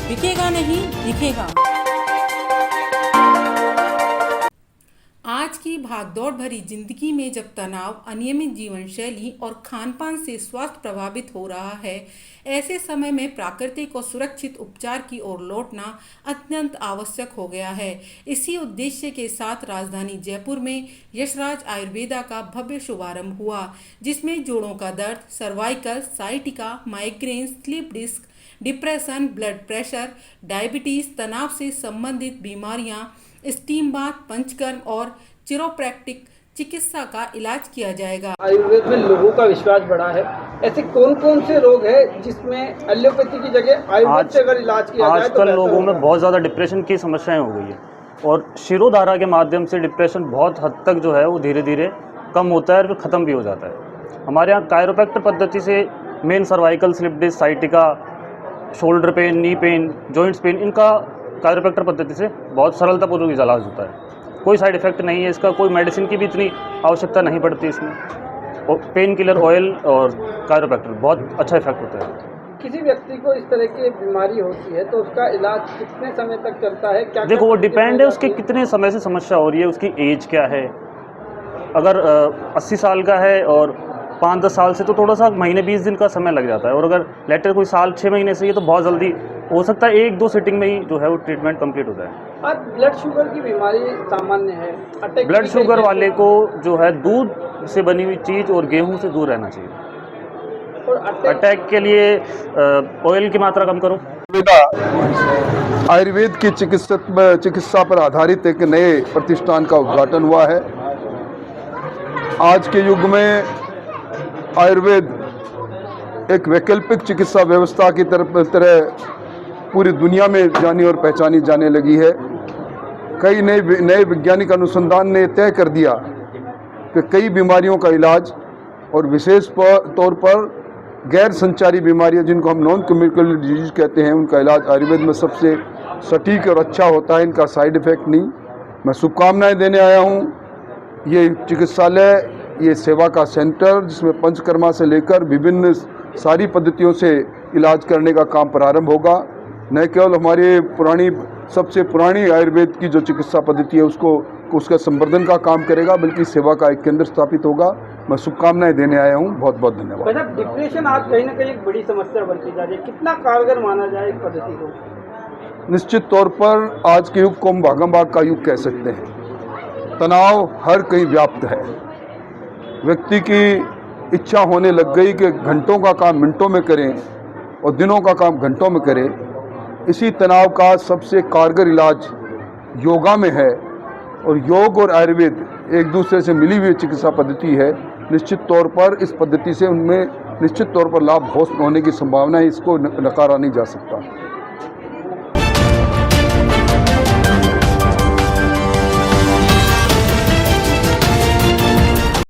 बिकेगा नहीं दिखेगा। आज की भागदौड़ भरी जिंदगी में जब तनाव, अनियमित जीवन शैली और खान-पान से स्वास्थ्य प्रभावित हो रहा है, ऐसे समय में प्राकृतिक और सुरक्षित उपचार की ओर लौटना अत्यंत आवश्यक हो गया है। इसी उद्देश्य के साथ राजधानी जयपुर में यशराज आयुर्वेदा का भव्य शुभारंभ हुआ, जिसमें जोड़ों का दर्द, cervical, sciatica, migraine, slip disc, depression, blood pressure, diabetes, तनाव से संबंधित बीमारियां, स्टीम बाथ, पंचकर्म और चिरोप्रैक्टिक चिकित्सा का इलाज किया जाएगा। आयुर्वेद में लोगों का विश्वास बढ़ा है। ऐसे कौन कौन से रोग हैं जिसमें एलोपैथी की जगह आयुर्वेद से अगर इलाज किया जाए तो आजकल लोगों में बहुत ज़्यादा डिप्रेशन की समस्याएं हो गई है और शिरोधारा के माध्यम से डिप्रेशन बहुत हद तक जो है वो धीरे धीरे कम होता है और फिर ख़त्म भी हो जाता है। हमारे यहाँ कायरोप्रैक्टर पद्धति से main cervical, slip disc, sciatica, shoulder pain, knee pain, joints pain, इनका कायरोप्रैक्टर पद्धति से बहुत सरलतापूर्वक इलाज होता है। कोई साइड इफ़ेक्ट नहीं है इसका, कोई मेडिसिन की भी इतनी आवश्यकता नहीं पड़ती इसमें। और पेन किलर ऑयल और कायरोप्रैक्टर बहुत अच्छा इफेक्ट होता है। किसी व्यक्ति को इस तरह की बीमारी होती है तो उसका इलाज कितने समय तक चलता है? क्या देखो वो डिपेंड है उसके कितने समय से समस्या हो रही है, उसकी एज क्या है। अगर 80 साल का है और 5-10 साल से तो थोड़ा सा महीने 20 दिन का समय लग जाता है, और अगर लेटर कोई साल 6 महीने से ये तो बहुत जल्दी हो सकता है, 1-2 सिटिंग में ही जो है वो ट्रीटमेंट कंप्लीट होता है। आज ब्लड शुगर की बीमारी सामान्य है। ब्लड शुगर वाले को जो है दूध से बनी हुई चीज़ और गेहूं से दूर रहना चाहिए। और अटैक के लिए ऑयल की मात्रा कम करो। आयुर्वेद की चिकित्सा पर आधारित एक नए प्रतिष्ठान का उद्घाटन हुआ है। आज के युग में आयुर्वेद एक वैकल्पिक चिकित्सा व्यवस्था की तरह पूरी दुनिया में जानी और पहचानी जाने लगी है। कई नए वैज्ञानिक अनुसंधान ने तय कर दिया कि कई बीमारियों का इलाज और विशेष तौर पर गैर संचारी बीमारियां जिनको हम नॉन कम्युनिकेबल डिजीज कहते हैं, उनका इलाज आयुर्वेद में सबसे सटीक और अच्छा होता है। इनका साइड इफ़ेक्ट नहीं। मैं शुभकामनाएं देने आया हूं। ये चिकित्सालय, ये सेवा का सेंटर जिसमें पंचकर्मा से लेकर विभिन्न सारी पद्धतियों से इलाज करने का काम प्रारंभ होगा। न केवल हमारे सबसे पुरानी आयुर्वेद की जो चिकित्सा पद्धति है उसका संवर्धन का काम करेगा, बल्कि सेवा का एक केंद्र स्थापित होगा। मैं शुभकामनाएं देने आया हूँ। बहुत बहुत धन्यवाद। डिप्रेशन आज कहीं ना कहीं एक बड़ी समस्या बनती जा रही है, कितना कारगर माना जाए इस पद्धति को? निश्चित तौर पर आज के युग को हम भागम भाग का युग कह सकते हैं। तनाव हर कहीं व्याप्त है। व्यक्ति की इच्छा होने लग गई कि घंटों का काम मिनटों में करें और दिनों का काम घंटों में करें। इसी तनाव का सबसे कारगर इलाज योगा में है, और योग और आयुर्वेद एक दूसरे से मिली हुई चिकित्सा पद्धति है। निश्चित तौर पर इस पद्धति से उनमें निश्चित तौर पर लाभ होने की संभावना है, इसको नकारा नहीं जा सकता।